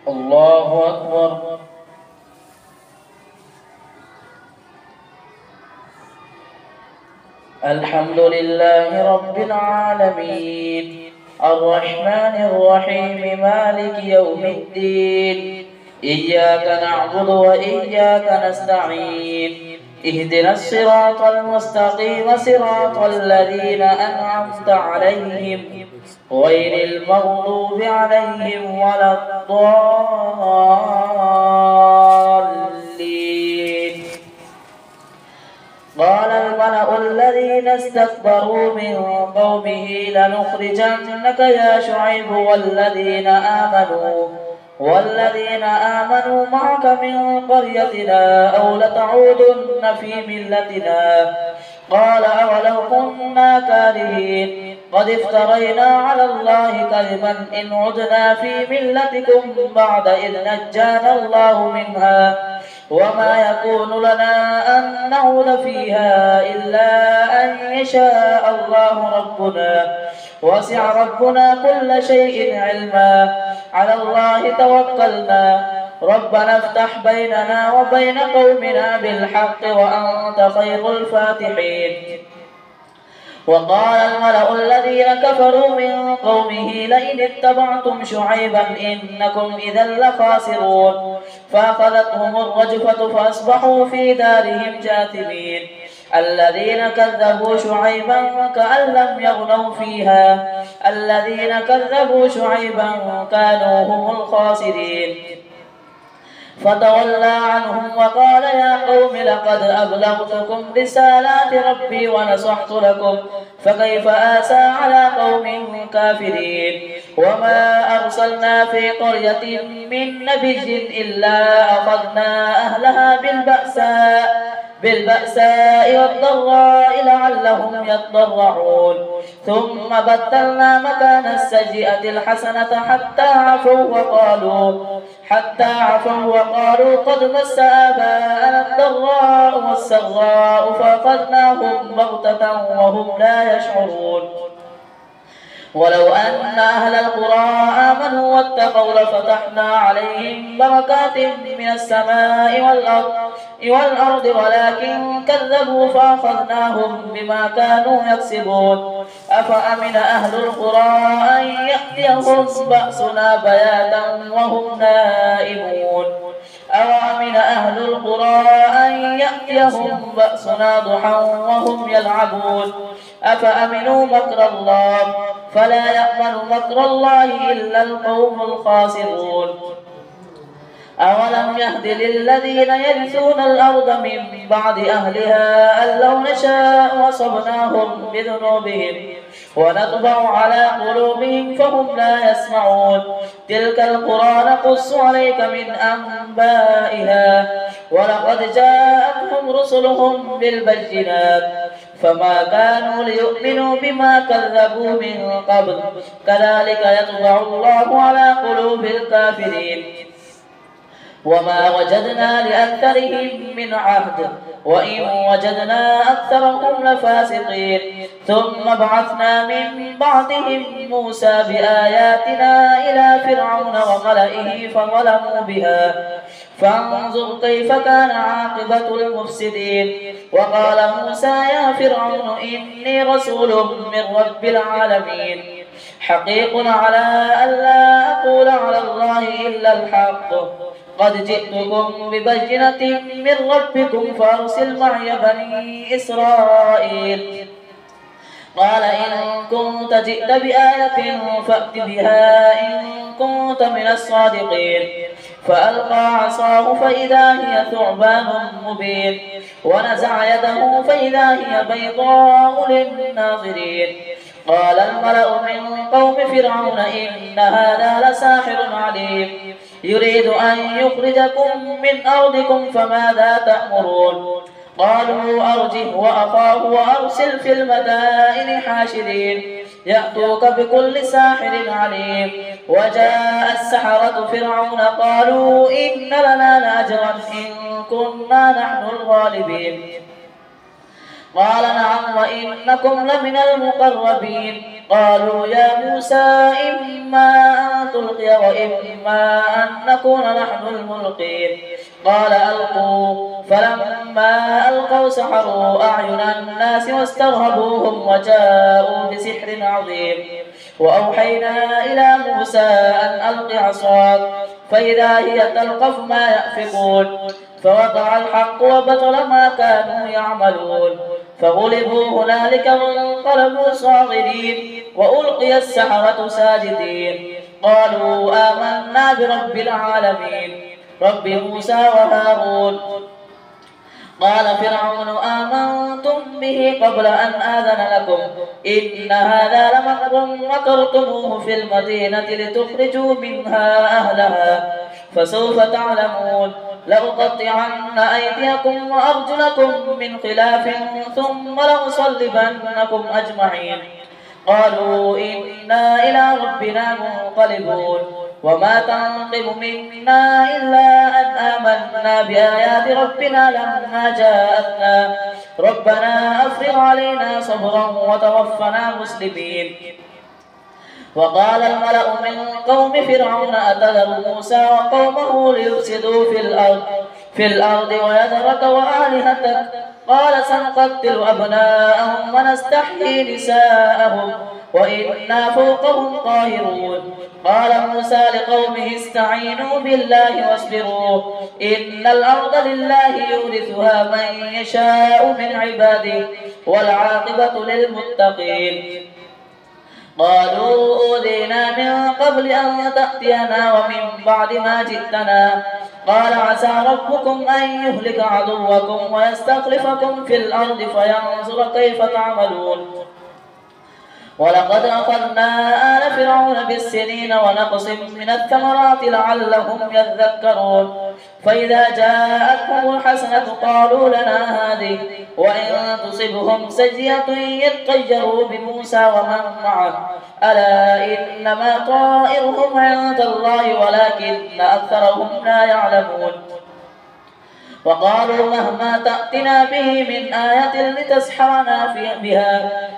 الله أكبر. الحمد لله رب العالمين الرحمن الرحيم مالك يوم الدين إياك نعبد وإياك نستعين اهدنا الصراط المستقيم صراط الذين أنعمت عليهم غير المغضوب عليهم ولا الضالين. قال الملأ الذين استكبروا من قومه لنخرجنك يا شعيب والذين آمنوا معك من قريتنا أو لتعودن في ملتنا. قال أولو كنا كارهين قد افترينا على الله كذبا إن عدنا في ملتكم بعد إذ نجانا الله منها وما يكون لنا أن نعود فيها إلا أن يشاء الله ربنا وسع ربنا كل شيء علما على الله توكلنا ربنا افتح بيننا وبين قومنا بالحق وأنت خير الفاتحين. وقال الملأ الذين كفروا من قومه لئن اتبعتم شعيبا إنكم إذا لخاسرون فأخذتهم الرجفة فأصبحوا في دارهم جاثمين. الذين كذبوا شعيبا كأن لم يغنوا فيها الذين كذبوا شعيبا كانوا هم الخاسرين. فتولى عنهم وقال يا قوم لقد أبلغتكم رسالات ربي ونصحت لكم فكيف آسى على قوم كافرين. وما أرسلنا في قرية من نبي إلا أخذنا أهلها بالبأساء والضراء لعلهم يضرعون ثم بدلنا مكان السيئة الحسنة حتى عفوا وقالوا قد مس آباءنا الضراء والسراء فأخذناهم بغتة وهم لا يشعرون. ولو أن أهل القرى آمنوا واتقوا لفتحنا عليهم بركات من السماء والأرض ولكن كذبوا فأخذناهم بما كانوا يكسبون. أفأمن أهل القرى أن يأتيهم بأسنا بياتا وهم نائمون أوأمن أهل القرى أن يأتيهم بأسنا ضحى وهم يلعبون أفأمنوا مكر الله فلا يأمن مكر الله إلا القوم الخاسرون. أولم يهد للذين يرثون الأرض من بعد أهلها أن لو نشاء أصبناهم بذنوبهم ونطبع على قلوبهم فهم لا يسمعون. تلك القرى نقص عليك من أنبائها ولقد جاءتهم رسلهم بالبينات فما كانوا ليؤمنوا بما كذبوا من قبل كذلك يطبع الله على قلوب الكافرين. وما وجدنا لأكثرهم من عهد وإن وجدنا أكثرهم لفاسقين. ثم بعثنا من بعدهم موسى بآياتنا إلى فرعون وملئه فظلموا بها فانظر كيف كان عاقبة المفسدين. وقال موسى يا فرعون إني رسول من رب العالمين حقيق على ألا أقول على الله إلا الحق قد جئتكم ببينة من ربكم فأرسل معي بني إسرائيل. قال إن كنت جئت بآية فأت بها إن كنت من الصادقين. فألقى عصاه فإذا هي ثعبان مبين ونزع يده فإذا هي بيضاء للناظرين. قال الملأ من قوم فرعون إن هذا لساحر عليم يريد أن يخرجكم من أرضكم فماذا تأمرون. قالوا أرجه وأخاه وأرسل في المدائن حاشرين يأتوك بكل ساحر عليم. وجاء السحرة فرعون قالوا إن لنا لأجرا إن كنا نحن الغالبين. قال نعم وإنكم لمن المقربين. قالوا يا موسى إما أن تلقي وإما أن نكون نحن الملقين قال ألقوا فلما ألقوا سحروا أعين الناس واسترهبوهم وجاءوا بسحر عظيم وأوحينا إلى موسى أن ألق عصاك فإذا هي تلقف ما يأفكون فوقع الحق وبطل ما كانوا يعملون فغلبوا هنالك وانقلبوا صاغرين وألقي السحرة ساجدين قالوا آمنا برب العالمين رب موسى وهارون قال فرعون آمنتم به قبل أن آذن لكم إن هذا لمكر مكرتموه في المدينة لتخرجوا منها أهلها فسوف تعلمون لأقطعن أيديكم وأرجلكم من خلاف ثم لأصلبنكم أجمعين قالوا إنا إلى ربنا منقلبون وما تنقم منا إلا أن آمنا بآيات ربنا لما جاءتنا ربنا أفرغ علينا صبرا وتوفنا مسلمين وقال الملأ من قوم فرعون أتذر موسى وقومه ليفسدوا في الأرض ويذرك وآلهتك قال سنقتل أبناءهم ونستحيي نساءهم وإنا فوقهم قاهرون قال موسى لقومه استعينوا بالله واصبروا إن الأرض لله يورثها من يشاء من عباده والعاقبة للمتقين قالوا أوذينا من قبل أن تأتينا ومن بعد ما جئتنا قال عسى ربكم أن يهلك عدوكم ويستخلفكم في الأرض فينظر كيف تعملون ولقد أخذنا آل فرعون بالسنين ونقص من الثمرات لعلهم يذكرون فإذا جاءتهم الحسنة قالوا لنا هذه وإن تصبهم سيئة يطيروا بموسى ومن معه ألا إنما طائرهم عند الله ولكن أكثرهم لا يعلمون وقالوا مهما تأتنا به من آية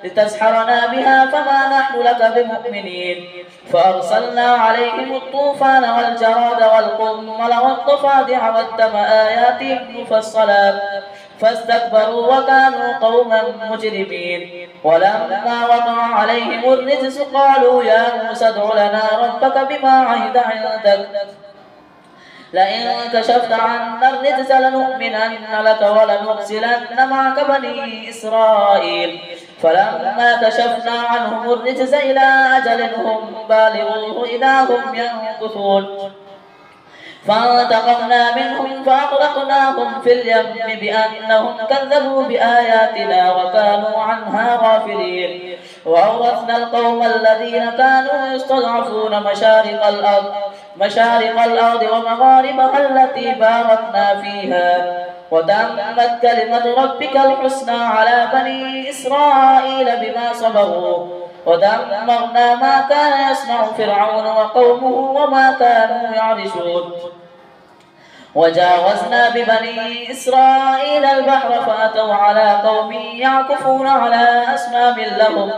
لتسحرنا بها فما نحن لك بمؤمنين فأرسلنا عليهم الطوفان والجراد والقمل والضفادع والدم آيات مفصلات فاستكبروا وكانوا قوما مجرمين ولما وقع عليهم الرجس قالوا يا موسى ادع لنا ربك بما عهد عندك لئن كشفت عنا الرجس لنؤمنن لك ولنرسلن معك بني إسرائيل فلما كشفنا عنهم الرجس إلى أجل هم بالغوه إذا هم ينكثون فانتقمنا منهم فأغرقناهم في اليم بأنهم كذبوا بآياتنا وكانوا عنها غافلين وأورثنا القوم الذين كانوا يستضعفون مشارق الأرض ومغاربها التي باركنا فيها وتمت كلمة ربك الحسنى على بني إسرائيل بما صبروا ودمرنا ما كان يصنع فرعون وقومه وما كانوا يعرشون وجاوزنا ببني إسرائيل البحر فأتوا على قوم يعكفون على أصنام لهم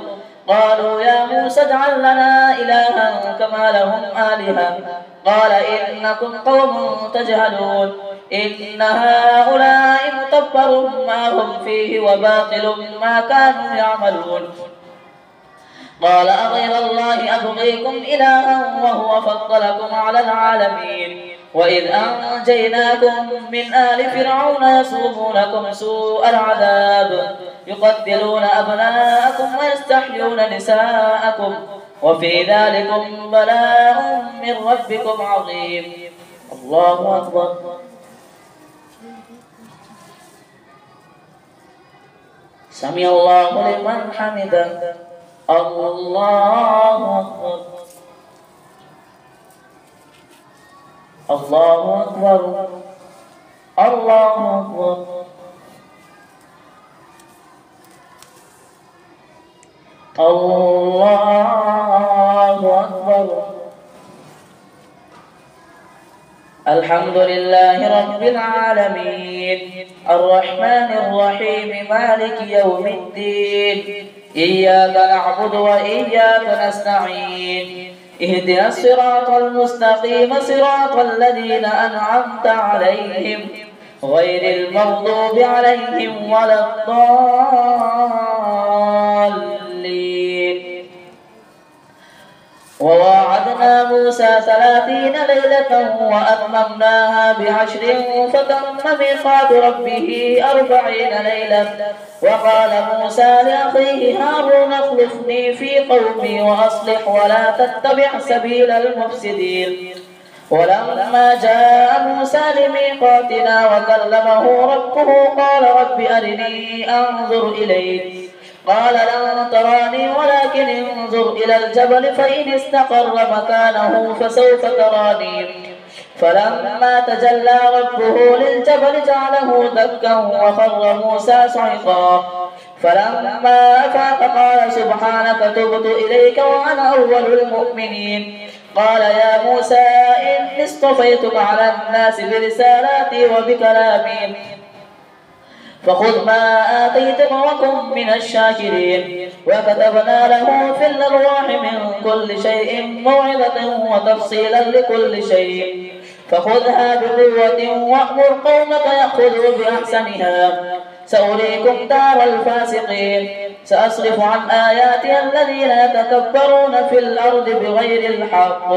قالوا يا موسى اجعل لنا إلها كما لهم آلهة قال إنكم قوم تجهلون إن هؤلاء متبر ما هم فيه وباطل ما كانوا يعملون قال أغير الله أبغيكم إلها وهو فضلكم على العالمين وإذ أنجيناكم من آل فرعون يسومونكم سوء العذاب يقتلون أبناءكم ويستحيون نساءكم وفي ذلكم بلاء من ربكم عظيم الله أكبر سمع الله لمن حمده الله أكبر الله أكبر الله أكبر الله أكبر الحمد لله رب العالمين الرحمن الرحيم مالك يوم الدين إياك نعبد وإياك نستعين اهدنا الصراط المستقيم صراط الذين أنعمت عليهم غير المغضوب عليهم ولا الضالين. وواعدنا موسى 30 ليلة وأتممناها ب10 فتم ميقات ربه 40 ليلة. وقال موسى لأخيه هارون اخلفني في قومي وأصلح ولا تتبع سبيل المفسدين. ولما جاء موسى لميقاتنا وكلمه ربه قال رب أرني أنظر إليك قال لن تراني ولكن انظر إلى الجبل فإن استقر مكانه فسوف تراني. فلما تجلى ربه للجبل جعله دكا وخر موسى صعقا. فلما أفاق قال سبحانك تبت إليك وأنا أول المؤمنين. قال يا موسى إني اصطفيتك على الناس برسالاتي وبكلامي فخذ ما آتيتك وكن من الشاكرين. وكتبنا له في الألواح من كل شيء موعظة وتفصيلا لكل شيء فخذها بقوة وأمر قومك يأخذوا بأحسنها سأريكم دار الفاسقين. سأصرف عن آياتي الذين يتكبرون في الأرض بغير الحق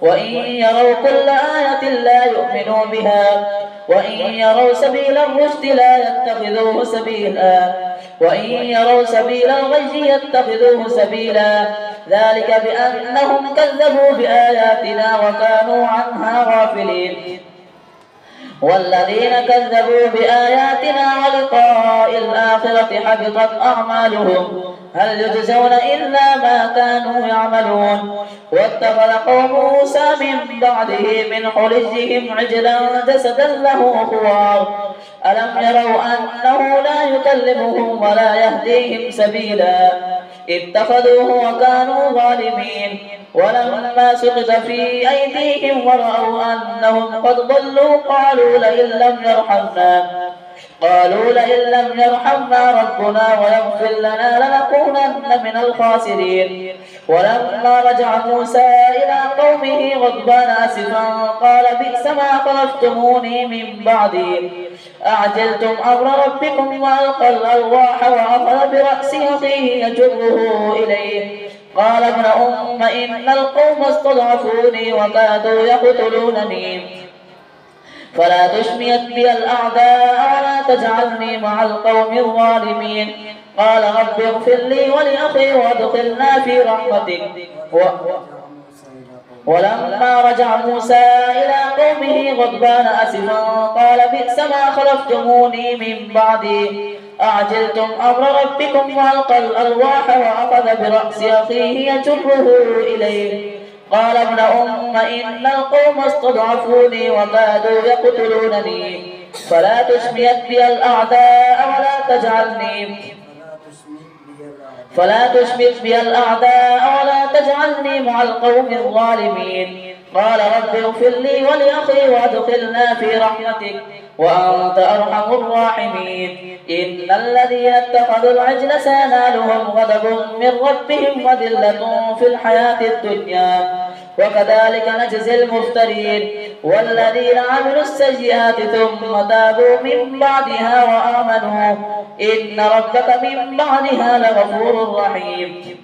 وإن يروا كل آية لا يؤمنوا بها وإن يروا سبيل الرشد لا يتخذوه سبيلا وإن يروا سبيل الغي يتخذوه سبيلا. ذلك بأنهم كذبوا بآياتنا وكانوا عنها غافلين. والذين كذبوا بآياتنا ولقاء الآخرة حبطت أعمالهم هل يجزون إلا ما كانوا يعملون. واتخذ قوم موسى من بعده من حليهم عجلا جسدا له خوار ألم يروا أنه لا يكلمهم ولا يهديهم سبيلا اتخذوه وكانوا ظالمين. ولما سقط في أيديهم ورأوا أنهم قد ضلوا قالوا لئن لم يرحمنا ربنا ويغفر لنا لنكونن من الخاسرين. ولما رجع موسى إلى قومه غضبان آسفا قال بئس ما خلفتموني من بعدي أعجلتم أمر ربكم وألقى الألواح وأخذ برأس أخيه يجره إليه قال ابن أم إن القوم استضعفوني وكادوا يقتلونني فلا تشمت بي الأعداء ولا تجعلني مع القوم الظالمين. قال رب اغفر لي ولأخي وادخلنا في رحمتك. ولما رجع موسى إلى قومه غضبان آسفا قال بئس ما خلفتموني من بعدي أعجلتم أمر ربكم وألقى الألواح وأخذ برأس أخيه يجره إليه قال ابن أم إن القوم استضعفوني وكادوا يقتلونني فلا تشمت بي الأعداء ولا تجعلني مع القوم الظالمين. قال رب اغفر لي ولأخي وادخلنا في رحمتك وأنت أرحم الراحمين. إن الذين اتخذوا العجل سينالهم غضب من ربهم وذلة في الحياة الدنيا وكذلك نجزي المفترين. والذين عملوا السيئات ثم تابوا من بعدها وآمنوا إن ربك من بعدها لغفور رحيم.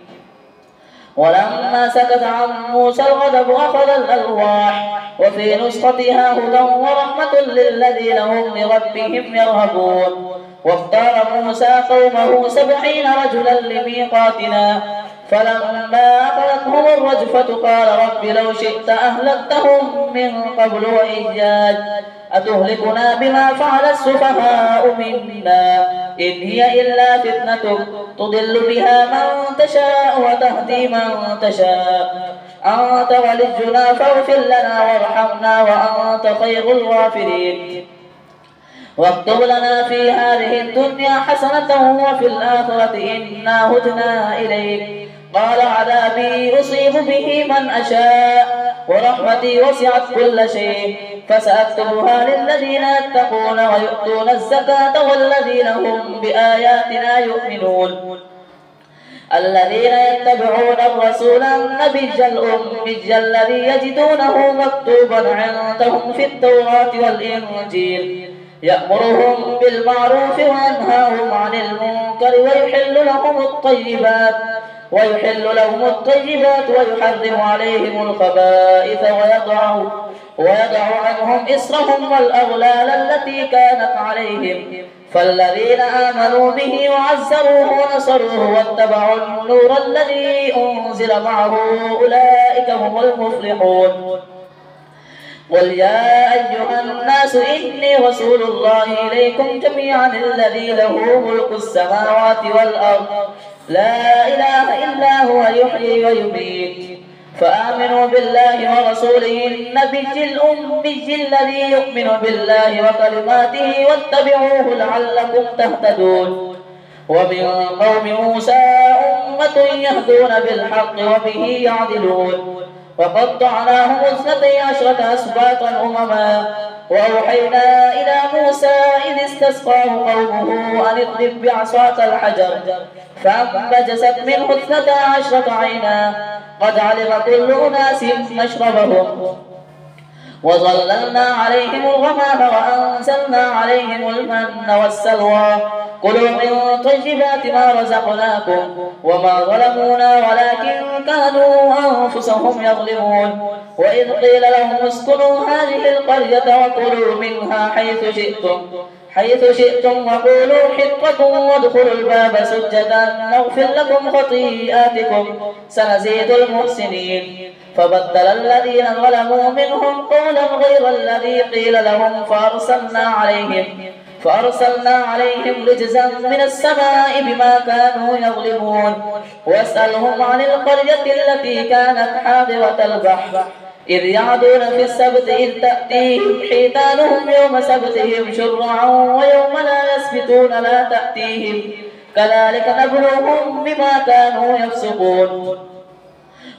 ولما سكت عن موسى الغضب أخذ الألواح وفي نسختها هدى ورحمة للذين هم لربهم يرهبون. واختار موسى قومه 70 رجلا لميقاتنا فلما أخذتهم الرجفة قال رب لو شئت أهلكتهم من قبل وإياي أتهلكنا بما فعل السفهاء منا إن هي إلا فتنتك تضل بها من تشاء وتهدي من تشاء أنت ولينا فاغفر لنا وارحمنا وأنت خير الغافرين. واكتب لنا في هذه الدنيا حسنة وفي الآخرة إنا هدنا إليك قال عذابي أصيب به من أشاء ورحمتي وسعت كل شيء فسأكتبها للذين يتقون ويؤتون الزكاة والذين هم بآياتنا يؤمنون. الذين يتبعون الرسول النبي الأمي الذي يجدونه مكتوبا عندهم في التوراة والإنجيل يأمرهم بالمعروف وينهاهم عن المنكر ويحل لهم الطيبات ويحرم عليهم الخبائث ويضع عنهم إصرهم والأغلال التي كانت عليهم فالذين آمنوا به وعزروه ونصروه واتبعوا النور الذي أنزل معه أولئك هم المفلحون. قل يا أيها الناس إني رسول الله إليكم جميعا الذي له ملك السماوات والأرض لا إله إلا هو يحيي ويميت فآمنوا بالله ورسوله النبي الأمي الذي يؤمن بالله وكلماته واتبعوه لعلكم تهتدون. ومن قوم موسى أمة يهدون بالحق وبه يعدلون وقطعناهم 12 أسباطا أمما وأوحينا إلى موسى إذ استسقاه قومه أن اضرب بعصاك الحجر فانبجست منه 12 عينا قد علم كل أناس مشربهم وظللنا عليهم الغمام وأنزلنا عليهم المن والسلوى كلوا من طيبات ما رزقناكم وما ظلمونا ولكن كانوا أنفسهم يظلمون. وإذ قيل لهم اسكنوا هذه القرية وكلوا منها حيث شئتم وقولوا حطة وادخلوا الباب سجدا نغفر لكم خطيئاتكم سنزيد المحسنين. فبدل الذين ظلموا منهم قولا غير الذي قيل لهم فأرسلنا عليهم رجزا من السماء بما كانوا يظلمون. واسألهم عن القرية التي كانت حاضرة البحر إذ يعدون في السبت إذ تأتيهم حيتانهم يوم سبتهم شرعا ويوم لا يسبتون لا تأتيهم كذلك نبلوهم بما كانوا يفسقون.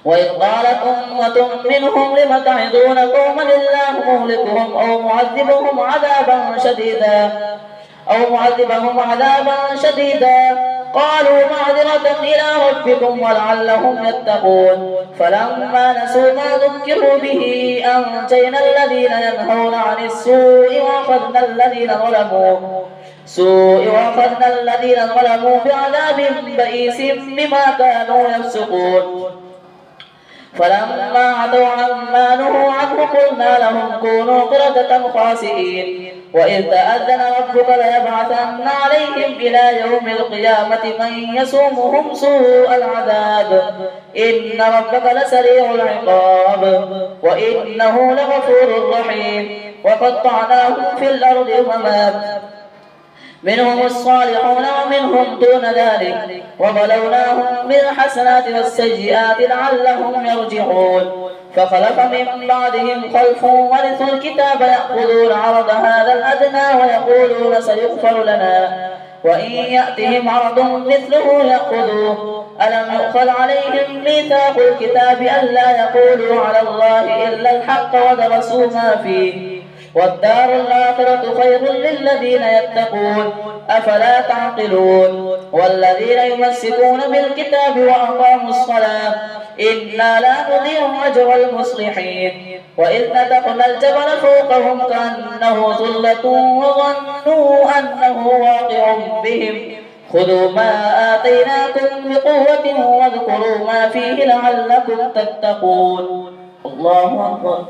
وإذ قالت أمة منهم لم تعظون قوما الله مهلكهم أو معذبهم عذابا شديدا قالوا معذرة إلى ربكم ولعلهم يتقون. فلما نسوا ما ذكروا به أنجينا الذين ينهون عن السوء وأخذنا الذين ظلموا بعذاب بئيس بما كانوا يفسقون. فلما عتوا عما نهوا عنه قلنا لهم كونوا قردة خاسئين. وإذ تأذن ربك ليبعثن عليهم إلى يوم القيامة من يسومهم سوء العذاب إن ربك لسريع العقاب وإنه لغفور رحيم. وقطعناهم في الأرض أمما منهم الصالحون ومنهم دون ذلك وبلوناهم بالحسنات والسيئات لعلهم يرجعون. فخلف من بعدهم خلف ورثوا الكتاب يأخذون عرض هذا الأدنى ويقولون سيغفر لنا وإن يأتهم عرض مثله يأخذوه. ألم يؤخذ عليهم ميثاق الكتاب ألا يقولوا على الله إلا الحق ودرسوا ما فيه والدار الآخرة خير للذين يتقون أفلا تعقلون. والذين يمسكون بالكتاب وأقاموا الصلاة إنا لا نضيع أجر المصلحين. وإذ نتقنا الجبل فوقهم كأنه ظلة وظنوا أنه واقع بهم خذوا ما آتيناكم بقوة واذكروا ما فيه لعلكم تتقون. الله أكبر.